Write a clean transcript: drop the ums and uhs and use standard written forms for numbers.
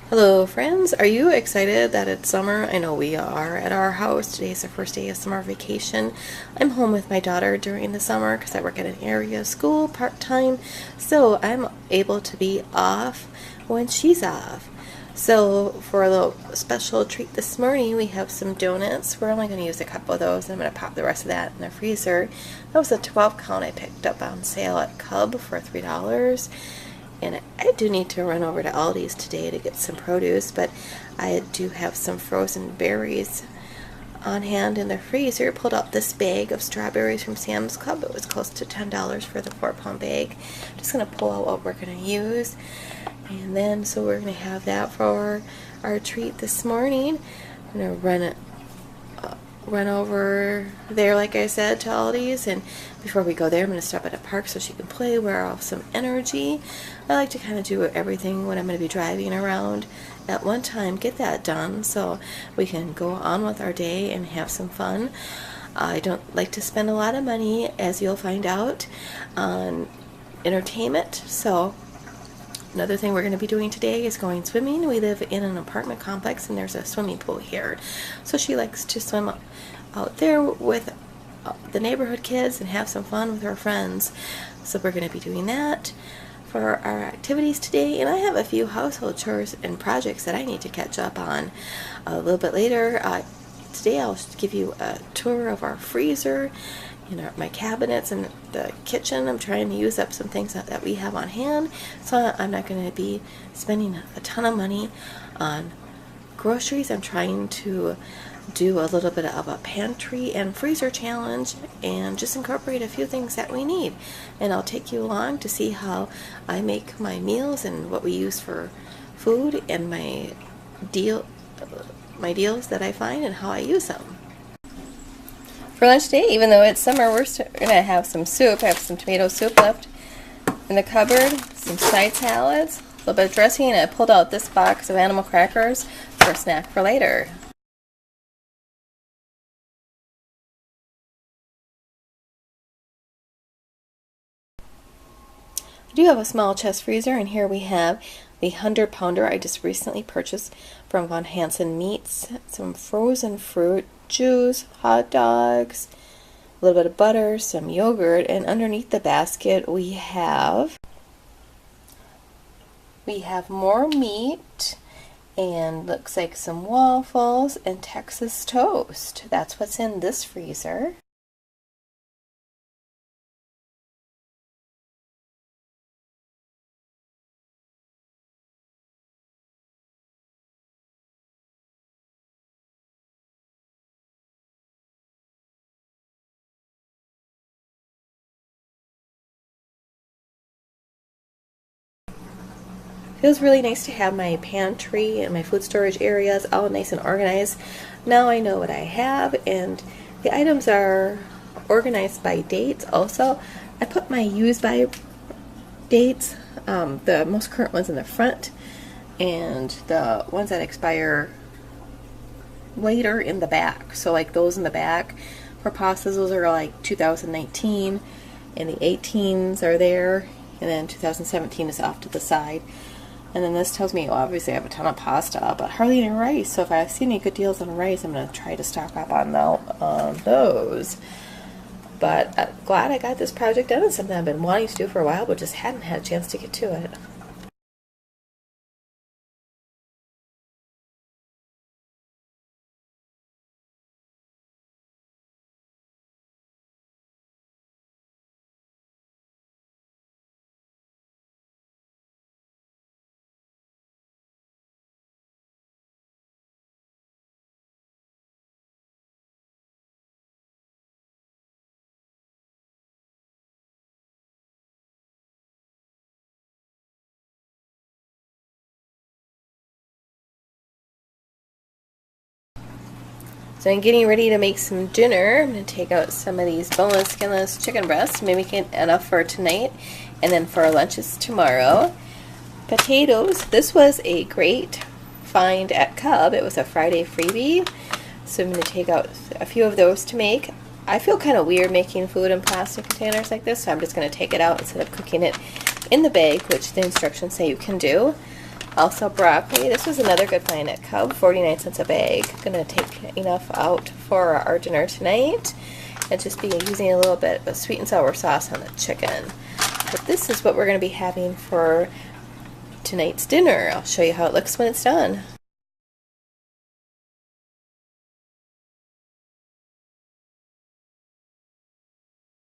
Hello friends, are you excited that it's summer? I know we are at our house. Today's the first day of summer vacation. I'm home with my daughter during the summer because I work at an area school part-time, so I'm able to be off when she's off. So for a little special treat this morning, we have some donuts. We're only going to use a couple of those, and I'm going to pop the rest of that in the freezer. That was a 12 count I picked up on sale at Cub for $3. And I do need to run over to Aldi's today to get some produce, but I do have some frozen berries on hand in the freezer. Pulled out this bag of strawberries from Sam's Club. It was close to $10 for the 4-pound bag. Just going to pull out what we're going to use. And then, so we're going to have that for our treat this morning. I'm going to run over there, like I said, to Aldi's, and before we go there, I'm going to stop at a park so she can play, wear off some energy. I like to kind of do everything when I'm going to be driving around at one time, get that done so we can go on with our day and have some fun. I don't like to spend a lot of money, as you'll find out, on entertainment, so another thing we're going to be doing today is going swimming. We live in an apartment complex and there's a swimming pool here. So she likes to swim out there with the neighborhood kids and have some fun with her friends. So we're going to be doing that for our activities today. And I have a few household chores and projects that I need to catch up on a little bit later. Today I'll give you a tour of our freezer, my cabinets and the kitchen. I'm trying to use up some things that we have on hand, so I'm not going to be spending a ton of money on groceries. I'm trying to do a little bit of a pantry and freezer challenge and just incorporate a few things that we need. And I'll take you along to see how I make my meals and what we use for food and my deals that I find and how I use them. For lunch today, even though it's summer, we're going to have some soup. I have some tomato soup left in the cupboard, some side salads, a little bit of dressing, and I pulled out this box of animal crackers for a snack for later. I do have a small chest freezer, and here we have the 100-pounder I just recently purchased from Von Hansen Meats, some frozen fruit, juice, hot dogs, a little bit of butter, some yogurt, and underneath the basket we have more meat and looks like some waffles and Texas toast. That's what's in this freezer. Feels really nice to have my pantry and my food storage areas all nice and organized. Now I know what I have, and the items are organized by dates also. I put my use by dates, the most current ones in the front, and the ones that expire later in the back. So like those in the back for pastas, those are like 2019, and the 18s are there, and then 2017 is off to the side. And then this tells me, well, obviously I have a ton of pasta, but hardly any rice. So if I see any good deals on rice, I'm going to try to stock up on those. But I'm glad I got this project done. It's something I've been wanting to do for a while, but just hadn't had a chance to get to it. So I'm getting ready to make some dinner. I'm going to take out some of these boneless, skinless chicken breasts, maybe make enough for tonight, and then for our lunches tomorrow. Potatoes. This was a great find at Cub. It was a Friday freebie, so I'm going to take out a few of those to make. I feel kind of weird making food in plastic containers like this, so I'm just going to take it out instead of cooking it in the bag, which the instructions say you can do. Also broccoli. This was another good find at Cub, 49 cents a bag. Gonna take enough out for our dinner tonight and just be using a little bit of sweet and sour sauce on the chicken. But this is what we're gonna be having for tonight's dinner. I'll show you how it looks when it's done.